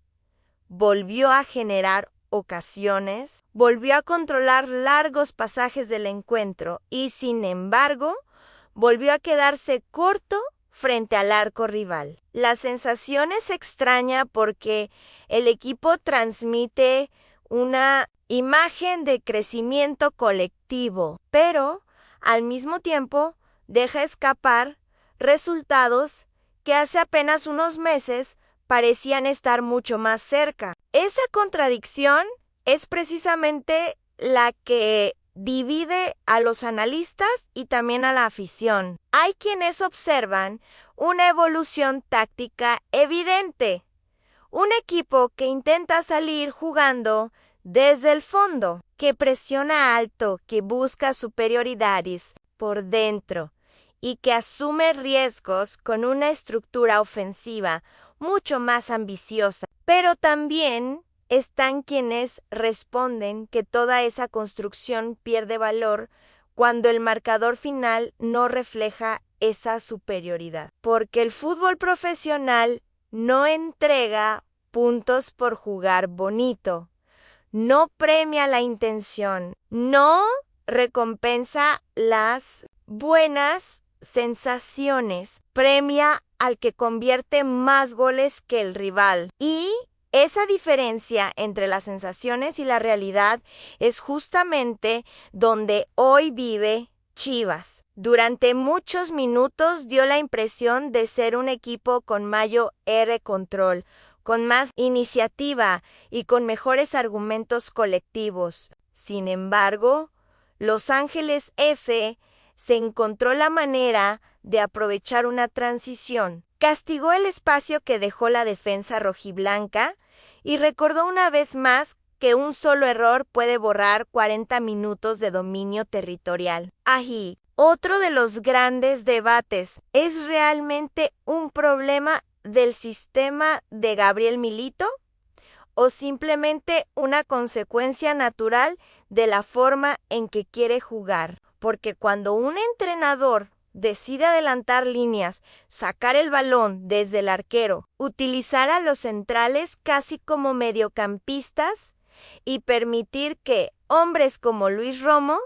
volvió a generar ocasiones, volvió a controlar largos pasajes del encuentro y, sin embargo, volvió a quedarse corto frente al arco rival. La sensación es extraña porque el equipo transmite una imagen de crecimiento colectivo, pero al mismo tiempo deja escapar resultados que hace apenas unos meses parecían estar mucho más cerca. Esa contradicción es precisamente la que divide a los analistas y también a la afición. Hay quienes observan una evolución táctica evidente. Un equipo que intenta salir jugando desde el fondo, que presiona alto, que busca superioridades por dentro y que asume riesgos con una estructura ofensiva mucho más ambiciosa. Pero también están quienes responden que toda esa construcción pierde valor cuando el marcador final no refleja esa superioridad. Porque el fútbol profesional no entrega puntos por jugar bonito, no premia la intención, no recompensa las buenas sensaciones, premia al que convierte más goles que el rival. Y esa diferencia entre las sensaciones y la realidad es justamente donde hoy vive Chivas. Durante muchos minutos dio la impresión de ser un equipo con mayor control, con más iniciativa y con mejores argumentos colectivos. Sin embargo, Los Ángeles F se encontró la manera de aprovechar una transición, castigó el espacio que dejó la defensa rojiblanca y recordó una vez más que un solo error puede borrar 40 minutos de dominio territorial. Ahí, otro de los grandes debates, ¿es realmente un problema del sistema de Gabriel Milito o simplemente una consecuencia natural de la forma en que quiere jugar? Porque cuando un entrenador decide adelantar líneas, sacar el balón desde el arquero, utilizar a los centrales casi como mediocampistas y permitir que hombres como Luis Romo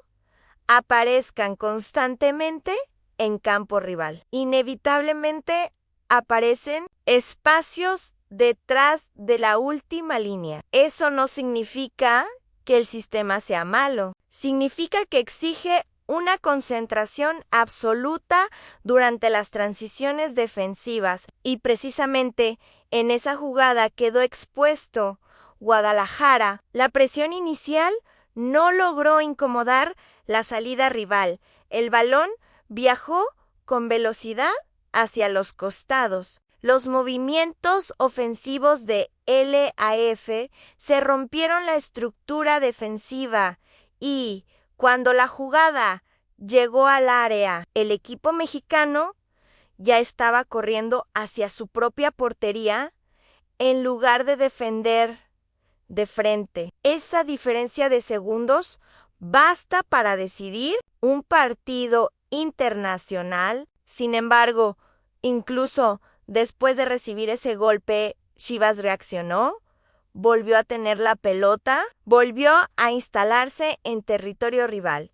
aparezcan constantemente en campo rival. Inevitablemente aparecen espacios detrás de la última línea. Eso no significa que el sistema sea malo, significa que exige una concentración absoluta durante las transiciones defensivas y precisamente en esa jugada quedó expuesto Guadalajara. La presión inicial no logró incomodar la salida rival. El balón viajó con velocidad hacia los costados. Los movimientos ofensivos de LAF se rompieron la estructura defensiva y cuando la jugada llegó al área, el equipo mexicano ya estaba corriendo hacia su propia portería en lugar de defender de frente. Esa diferencia de segundos basta para decidir un partido internacional. Sin embargo, incluso después de recibir ese golpe, Chivas reaccionó, volvió a tener la pelota, volvió a instalarse en territorio rival,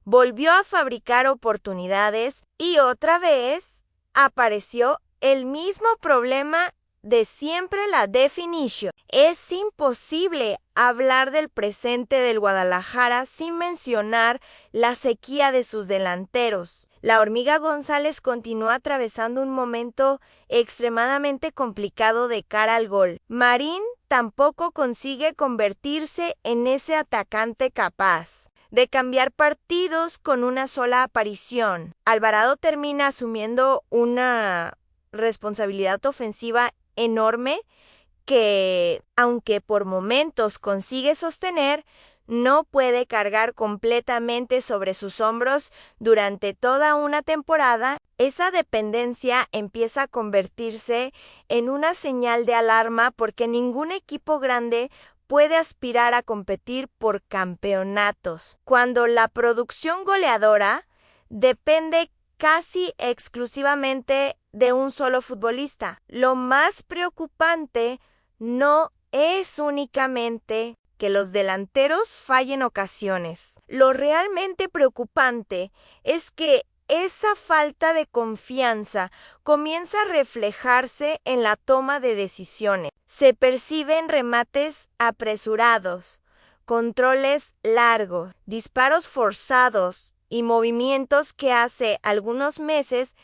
volvió a fabricar oportunidades y otra vez apareció el mismo problema de siempre, la definición. Es imposible hablar del presente del Guadalajara sin mencionar la sequía de sus delanteros. La Hormiga González continúa atravesando un momento extremadamente complicado de cara al gol. Marín tampoco consigue convertirse en ese atacante capaz de cambiar partidos con una sola aparición. Alvarado termina asumiendo una responsabilidad ofensiva enorme que, aunque por momentos consigue sostener, no puede cargar completamente sobre sus hombros durante toda una temporada. Esa dependencia empieza a convertirse en una señal de alarma porque ningún equipo grande puede aspirar a competir por campeonatos, cuando la producción goleadora depende casi exclusivamente de un solo futbolista. Lo más preocupante no es únicamente que los delanteros fallen ocasiones. Lo realmente preocupante es que esa falta de confianza comienza a reflejarse en la toma de decisiones. Se perciben remates apresurados, controles largos, disparos forzados y movimientos que hace algunos meses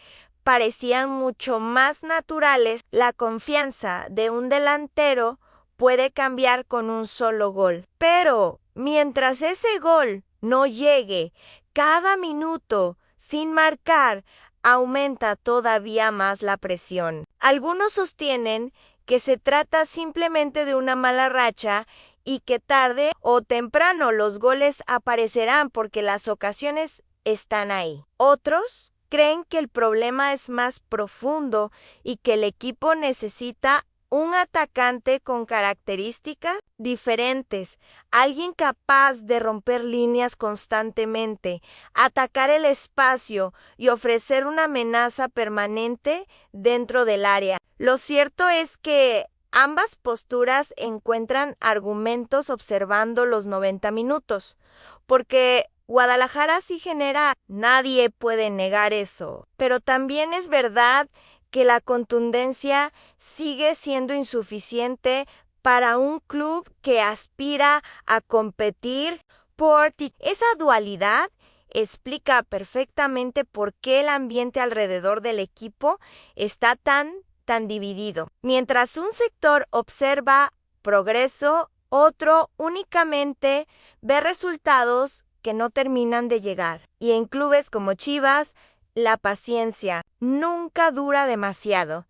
parecían mucho más naturales. La confianza de un delantero puede cambiar con un solo gol. Pero mientras ese gol no llegue, cada minuto sin marcar aumenta todavía más la presión. Algunos sostienen que se trata simplemente de una mala racha y que tarde o temprano los goles aparecerán porque las ocasiones están ahí. Otros creen que el problema es más profundo y que el equipo necesita un atacante con características diferentes, alguien capaz de romper líneas constantemente, atacar el espacio y ofrecer una amenaza permanente dentro del área. Lo cierto es que ambas posturas encuentran argumentos observando los 90 minutos, porque Guadalajara sí genera, nadie puede negar eso, pero también es verdad que la contundencia sigue siendo insuficiente para un club que aspira a competir por ti. Esa dualidad explica perfectamente por qué el ambiente alrededor del equipo está tan dividido. Mientras un sector observa progreso, otro únicamente ve resultados que no terminan de llegar. Y en clubes como Chivas, la paciencia nunca dura demasiado.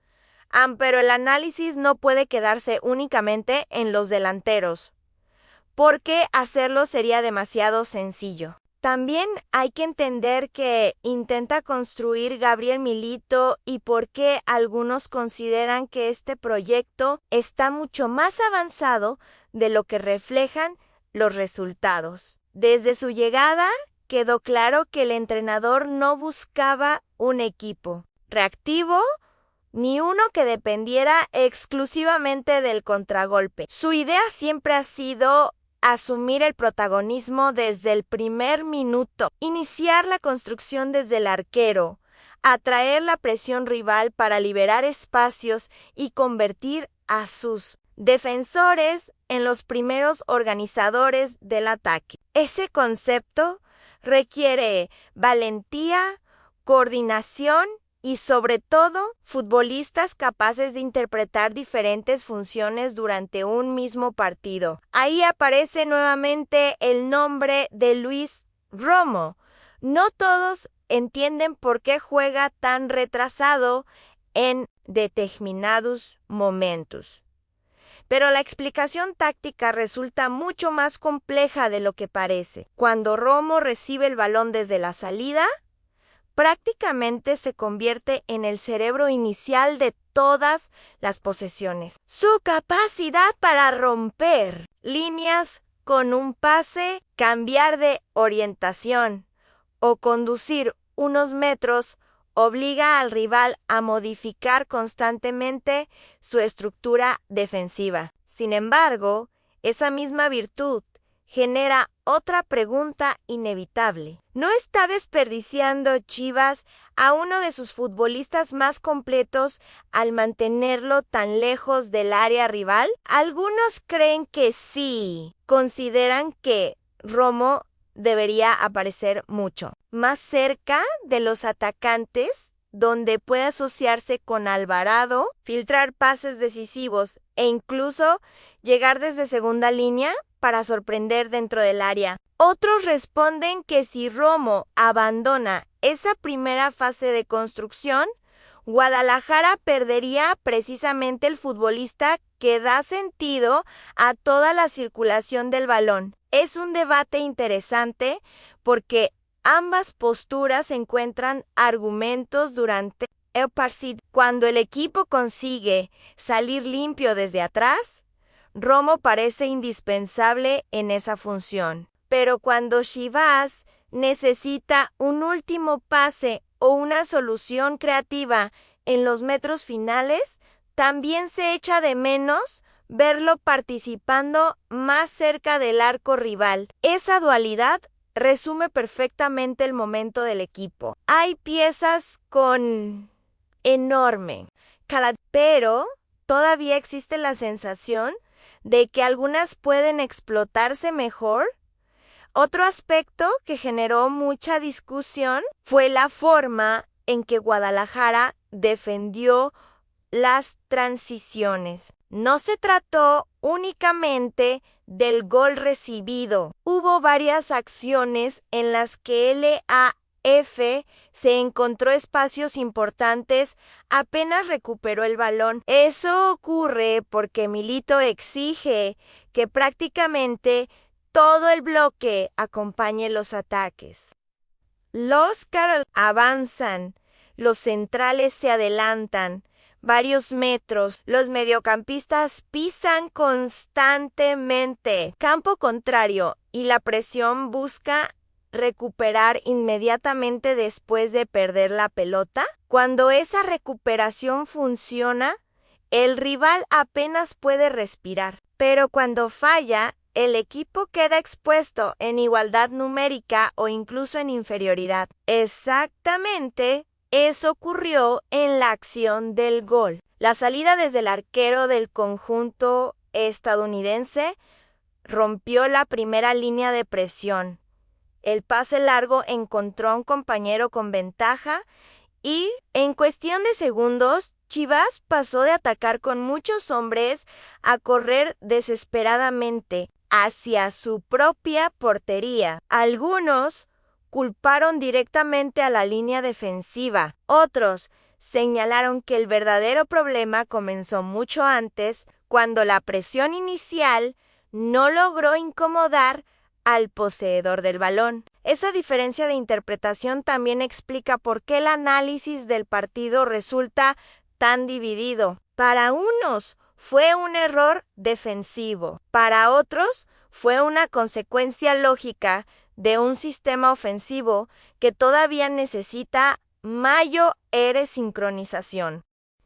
Pero el análisis no puede quedarse únicamente en los delanteros, porque hacerlo sería demasiado sencillo. También hay que entender que intenta construir Gabriel Milito y por qué algunos consideran que este proyecto está mucho más avanzado de lo que reflejan los resultados. Desde su llegada, quedó claro que el entrenador no buscaba un equipo reactivo ni uno que dependiera exclusivamente del contragolpe. Su idea siempre ha sido asumir el protagonismo desde el primer minuto, iniciar la construcción desde el arquero, atraer la presión rival para liberar espacios y convertir a sus defensores en los primeros organizadores del ataque. Ese concepto requiere valentía, coordinación y sobre todo futbolistas capaces de interpretar diferentes funciones durante un mismo partido. Ahí aparece nuevamente el nombre de Luis Romo. No todos entienden por qué juega tan retrasado en determinados momentos. Pero la explicación táctica resulta mucho más compleja de lo que parece. Cuando Romo recibe el balón desde la salida, prácticamente se convierte en el cerebro inicial de todas las posesiones. Su capacidad para romper líneas con un pase, cambiar de orientación o conducir unos metros obliga al rival a modificar constantemente su estructura defensiva. Sin embargo, esa misma virtud genera otra pregunta inevitable. ¿No está desperdiciando Chivas a uno de sus futbolistas más completos al mantenerlo tan lejos del área rival? Algunos creen que sí. Consideran que Romo debería aparecer mucho más cerca de los atacantes, donde puede asociarse con Alvarado, filtrar pases decisivos e incluso llegar desde segunda línea para sorprender dentro del área. Otros responden que si Romo abandona esa primera fase de construcción, Guadalajara perdería precisamente el futbolista que da sentido a toda la circulación del balón. Es un debate interesante porque ambas posturas encuentran argumentos durante el partido. Cuando el equipo consigue salir limpio desde atrás, Romo parece indispensable en esa función. Pero cuando Chivas necesita un último pase o una solución creativa en los metros finales, también se echa de menos verlo participando más cerca del arco rival. Esa dualidad resume perfectamente el momento del equipo. Hay piezas con enorme calidad, pero todavía existe la sensación de que algunas pueden explotarse mejor. Otro aspecto que generó mucha discusión fue la forma en que Guadalajara defendió las transiciones. No se trató únicamente del gol recibido. Hubo varias acciones en las que LAF se encontró espacios importantes apenas recuperó el balón. Eso ocurre porque Milito exige que prácticamente todo el bloque acompañe los ataques. Los Carol avanzan, los centrales se adelantan varios metros, los mediocampistas pisan constantemente campo contrario y la presión busca recuperar inmediatamente después de perder la pelota. Cuando esa recuperación funciona, el rival apenas puede respirar, pero cuando falla, el equipo queda expuesto en igualdad numérica o incluso en inferioridad. Exactamente eso ocurrió en la acción del gol. La salida desde el arquero del conjunto estadounidense rompió la primera línea de presión. El pase largo encontró a un compañero con ventaja y, en cuestión de segundos, Chivas pasó de atacar con muchos hombres a correr desesperadamente hacia su propia portería. Algunos culparon directamente a la línea defensiva. Otros señalaron que el verdadero problema comenzó mucho antes, cuando la presión inicial no logró incomodar al poseedor del balón. Esa diferencia de interpretación también explica por qué el análisis del partido resulta tan dividido. Para unos fue un error defensivo, para otros fue una consecuencia lógica de un sistema ofensivo que todavía necesita mayor sincronización.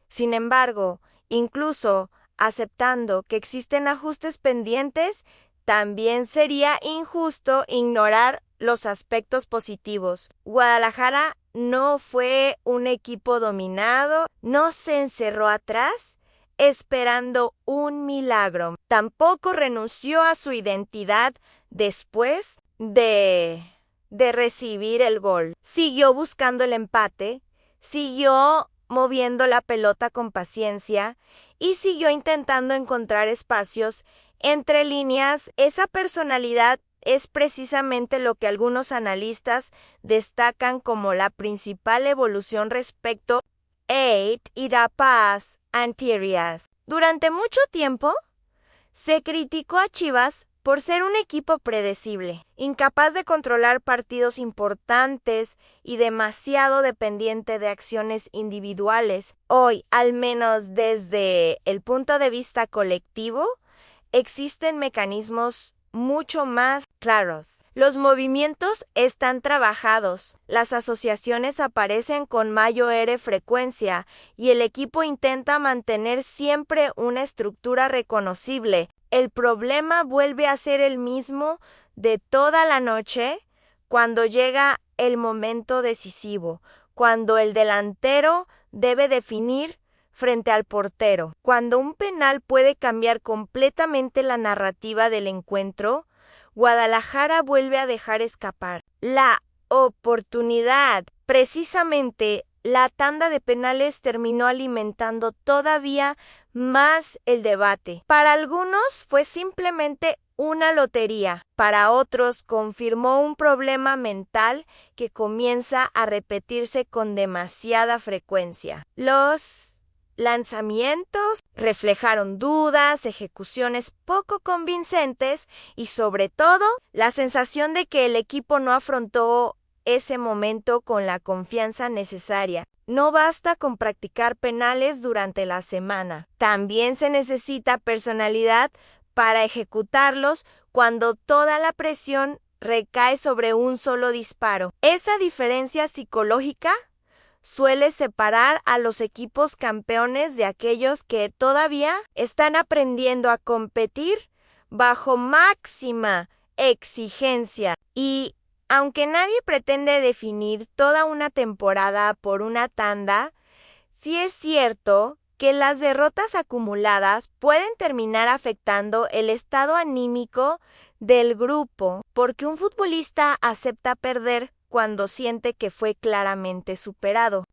Sin embargo, incluso aceptando que existen ajustes pendientes, también sería injusto ignorar los aspectos positivos. Guadalajara no fue un equipo dominado, no se encerró atrás esperando un milagro. Tampoco renunció a su identidad después de recibir el gol. Siguió buscando el empate, siguió moviendo la pelota con paciencia y siguió intentando encontrar espacios entre líneas. Esa personalidad es precisamente lo que algunos analistas destacan como la principal evolución respecto a etapas anteriores. Durante mucho tiempo, se criticó a Chivas por ser un equipo predecible, incapaz de controlar partidos importantes y demasiado dependiente de acciones individuales. Hoy, al menos desde el punto de vista colectivo, existen mecanismos mucho más claros. Los movimientos están trabajados, las asociaciones aparecen con mayor frecuencia y el equipo intenta mantener siempre una estructura reconocible. El problema vuelve a ser el mismo de toda la noche cuando llega el momento decisivo, cuando el delantero debe definir frente al portero. Cuando un penal puede cambiar completamente la narrativa del encuentro, Guadalajara vuelve a dejar escapar la oportunidad. Precisamente, la tanda de penales terminó alimentando todavía más el debate. Para algunos fue simplemente una lotería, para otros confirmó un problema mental que comienza a repetirse con demasiada frecuencia. Los lanzamientos reflejaron dudas, ejecuciones poco convincentes y sobre todo la sensación de que el equipo no afrontó ese momento con la confianza necesaria. No basta con practicar penales durante la semana. También se necesita personalidad para ejecutarlos cuando toda la presión recae sobre un solo disparo. Esa diferencia psicológica suele separar a los equipos campeones de aquellos que todavía están aprendiendo a competir bajo máxima exigencia. Y aunque nadie pretende definir toda una temporada por una tanda, sí es cierto que las derrotas acumuladas pueden terminar afectando el estado anímico del grupo, porque un futbolista acepta perder cuando siente que fue claramente superado.